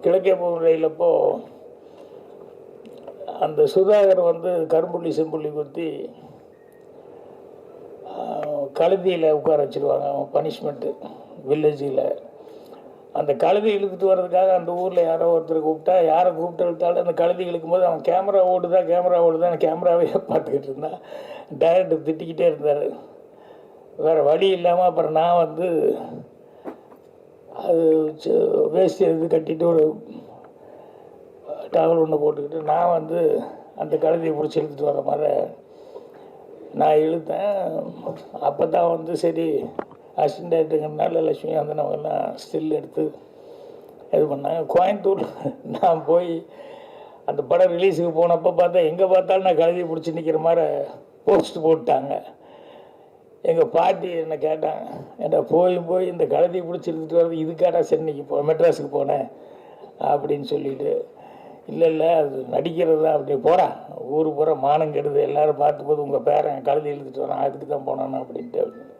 கிழக்கே போகும் ரயிலப்போ அந்த சுதாகர் வந்து கரும்புள்ளி செம்புள்ளி குத்தி கழுதியில் உட்கார வச்சுருவாங்க. அவன் பனிஷ்மெண்ட்டு வில்லேஜில் அந்த கழுதி இழுத்துட்டு வர்றதுக்காக அந்த ஊரில் யாரோ ஒருத்தர் கூப்பிட்டா, யாரை கூப்பிட்டு இழுத்தாலும் அந்த கழுதி இழுக்கும்போது அவன் கேமரா ஓடுதான் கேமராவே பார்த்துக்கிட்டு இருந்தான். டைரக்டர் திட்டிக்கிட்டே இருந்தார். வேறு வழி இல்லாமல் அப்புறம் நான் வந்து அது வேஸ்ட் இது கட்டிட்டு ஒரு டவல் ஒன்று போட்டுக்கிட்டு நான் வந்து அந்த கழுதியை பிடிச்சி இழுத்துட்டு வர மாதிரி நான் இழுத்தேன். அப்போ தான் வந்து சரி அசிஸ்டன்ட் டைரக்டருங்கிறனால லட்சுமி வந்து நம்மலாம் ஸ்டில் எடுத்து இது பண்ணாங்க. கோயம்புத்தூர் நான் போய் அந்த படம் ரிலீஸுக்கு போனப்போ பார்த்தா எங்கே பார்த்தாலும் நான் கழுதியை பிடிச்சி நிற்கிற மாதிரி போஸ்ட் போட்டாங்க. எங்கள் பாட்டி என்னை கேட்டாங்க, ஏன்டா போய் இந்த கழுதியை பிடிச்சி இழுத்துட்டு வர்றது இதுக்காடா சென்னைக்கு மெட்ராஸுக்கு போனேன் அப்படின்னு சொல்லிட்டு, இல்லை அது நடிக்கிறது தான். அப்படி போகிறா ஊருக்கு பூரா மானம் கெடுது, எல்லோரும் பார்த்தும்போது உங்கள் பேரன் கழுதி இழுத்துட்டு வரான், அதுக்கு தான் போனான்னு அப்படின்ட்டு.